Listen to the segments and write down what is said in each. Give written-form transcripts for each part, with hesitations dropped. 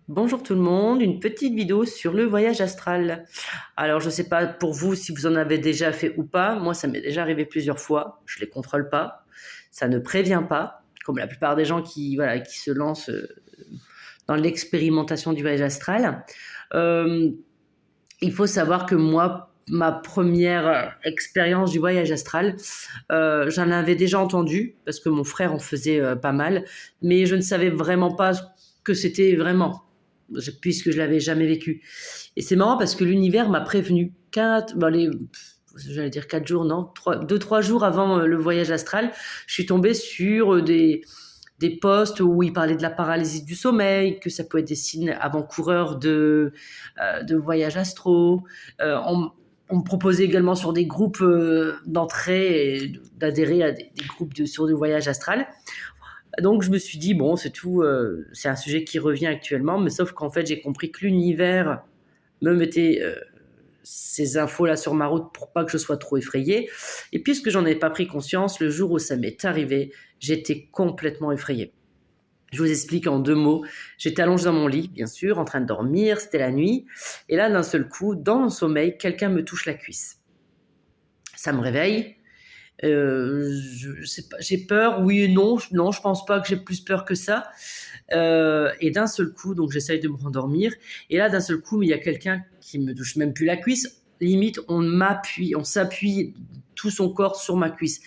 Bonjour tout le monde, une petite vidéo sur le voyage astral. Alors je ne sais pas pour vous si vous en avez déjà fait ou pas, moi ça m'est déjà arrivé plusieurs fois, je ne les contrôle pas, ça ne prévient pas, comme la plupart des gens qui se lancent dans l'expérimentation du voyage astral. Euh, il faut savoir que moi, ma première expérience du voyage astral, j'en avais déjà entendu parce que mon frère en faisait pas mal, mais je ne savais vraiment pas ce que c'était vraiment, puisque je l'avais jamais vécu. Et c'est marrant parce que l'univers m'a prévenu j'allais dire 4 jours, non, 2, 3 jours avant le voyage astral, je suis tombée sur des posts où il parlait de la paralysie du sommeil, que ça peut être des signes avant-coureurs de voyage astro. On me proposait également sur des groupes d'entrée et d'adhérer à des groupes sur du voyage astral. Donc je me suis dit, bon, c'est tout, c'est un sujet qui revient actuellement, mais sauf qu'en fait j'ai compris que l'univers me mettait ces infos-là sur ma route pour pas que je sois trop effrayée. Et puisque j'en ai pas pris conscience, le jour où ça m'est arrivé, j'étais complètement effrayée. Je vous explique en 2 mots. J'étais allongée dans mon lit, bien sûr, en train de dormir, c'était la nuit. Et là, d'un seul coup, dans mon sommeil, quelqu'un me touche la cuisse. Ça me réveille. Je sais pas, j'ai peur, oui et non. Non, je pense pas que j'ai plus peur que ça. Et d'un seul coup, donc j'essaye de me rendormir. Et là, d'un seul coup, il y a quelqu'un qui me touche même plus la cuisse. Limite, on s'appuie tout son corps sur ma cuisse.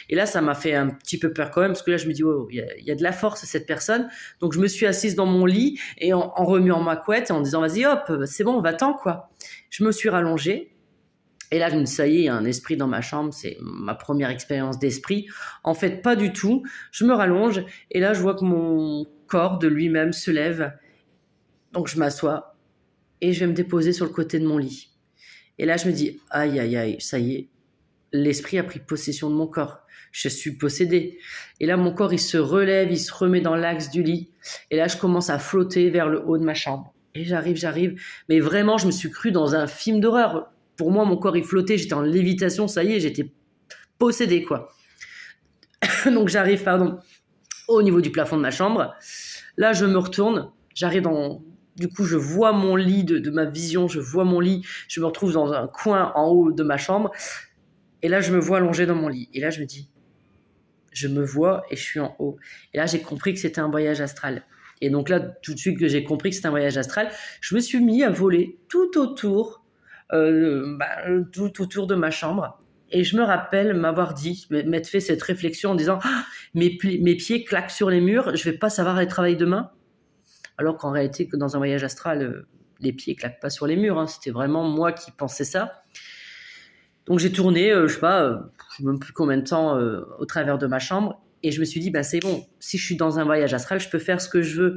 Et là, ça m'a fait un petit peu peur quand même, parce que là, je me dis, oh, il y a de la force à cette personne. Donc, je me suis assise dans mon lit et en remuant ma couette et en disant, vas-y, hop, c'est bon, va-t'en, quoi. Je me suis rallongée. Et là, je me dis, ça y est, il y a un esprit dans ma chambre, c'est ma première expérience d'esprit. En fait, pas du tout. Je me rallonge et là, je vois que mon corps de lui-même se lève. Donc, je m'assois et je vais me déposer sur le côté de mon lit. Et là, je me dis, aïe, aïe, aïe, ça y est, l'esprit a pris possession de mon corps. Je suis possédée. Et là, mon corps, il se relève, il se remet dans l'axe du lit. Et là, je commence à flotter vers le haut de ma chambre. Et j'arrive. Mais vraiment, je me suis cru dans un film d'horreur. Pour moi, mon corps, il flottait, j'étais en lévitation, ça y est, j'étais possédée, quoi. Donc, j'arrive, au niveau du plafond de ma chambre. Là, je me retourne, j'arrive dans... Du coup, je vois mon lit de ma vision, je vois mon lit, je me retrouve dans un coin en haut de ma chambre. Et là, je me vois allongée dans mon lit. Et là, je me dis, je me vois et je suis en haut. Et là, j'ai compris que c'était un voyage astral. Et donc là, tout de suite que j'ai compris que c'était un voyage astral, je me suis mis à voler tout autour de ma chambre. Et je me rappelle m'avoir dit, m'être fait cette réflexion en disant, ah, mes pieds claquent sur les murs, je vais pas savoir aller travailler demain. Alors qu'en réalité, que dans un voyage astral, les pieds claquent pas sur les murs. Hein. C'était vraiment moi qui pensais ça. Donc j'ai tourné, je sais pas, je ne sais même plus combien de temps au travers de ma chambre. Et je me suis dit, bah, c'est bon, si je suis dans un voyage astral, je peux faire ce que je veux.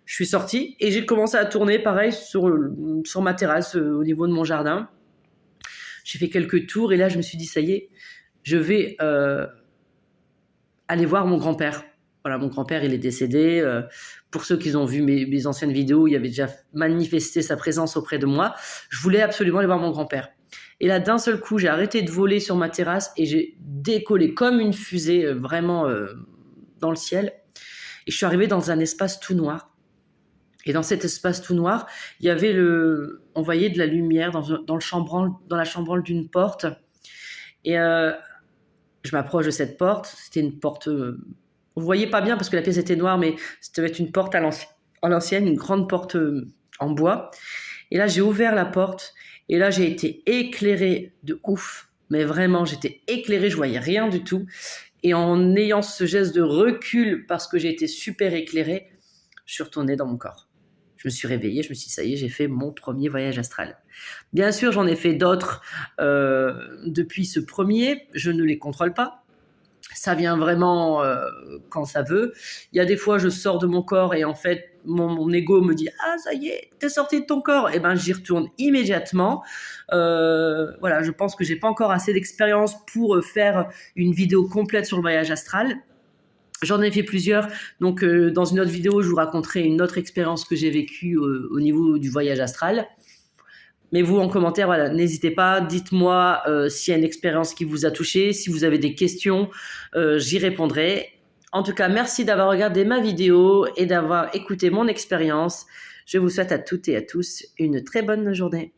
Je suis sortie et j'ai commencé à tourner pareil sur ma terrasse au niveau de mon jardin. J'ai fait quelques tours et là, je me suis dit, ça y est, je vais aller voir mon grand-père. Voilà, mon grand-père, il est décédé. Pour ceux qui ont vu mes anciennes vidéos, il avait déjà manifesté sa présence auprès de moi. Je voulais absolument aller voir mon grand-père. Et là, d'un seul coup, j'ai arrêté de voler sur ma terrasse et j'ai décollé comme une fusée, vraiment dans le ciel. Et je suis arrivée dans un espace tout noir. Et dans cet espace tout noir, il y avait on voyait de la lumière dans la chambranle d'une porte. Et je m'approche de cette porte. C'était une porte. Vous voyez pas bien parce que la pièce était noire, mais c'était une porte à l'ancienne, une grande porte en bois. Et là, j'ai ouvert la porte. Et là, j'ai été éclairée de ouf. Mais vraiment, j'étais éclairée, je voyais rien du tout. Et en ayant ce geste de recul, parce que j'ai été super éclairée, je suis retournée dans mon corps. Je me suis réveillée, je me suis dit, ça y est, j'ai fait mon premier voyage astral. Bien sûr, j'en ai fait d'autres depuis ce premier. Je ne les contrôle pas. Ça vient vraiment quand ça veut. Il y a des fois, je sors de mon corps et en fait, mon ego me dit « Ah, ça y est, t'es sorti de ton corps !» Et ben, j'y retourne immédiatement. Voilà, je pense que j'ai pas encore assez d'expérience pour faire une vidéo complète sur le voyage astral. J'en ai fait plusieurs. Donc, dans une autre vidéo, je vous raconterai une autre expérience que j'ai vécue au niveau du voyage astral. Mais vous, en commentaire, voilà, n'hésitez pas, dites-moi s'il y a une expérience qui vous a touché, si vous avez des questions, j'y répondrai. En tout cas, merci d'avoir regardé ma vidéo et d'avoir écouté mon expérience. Je vous souhaite à toutes et à tous une très bonne journée.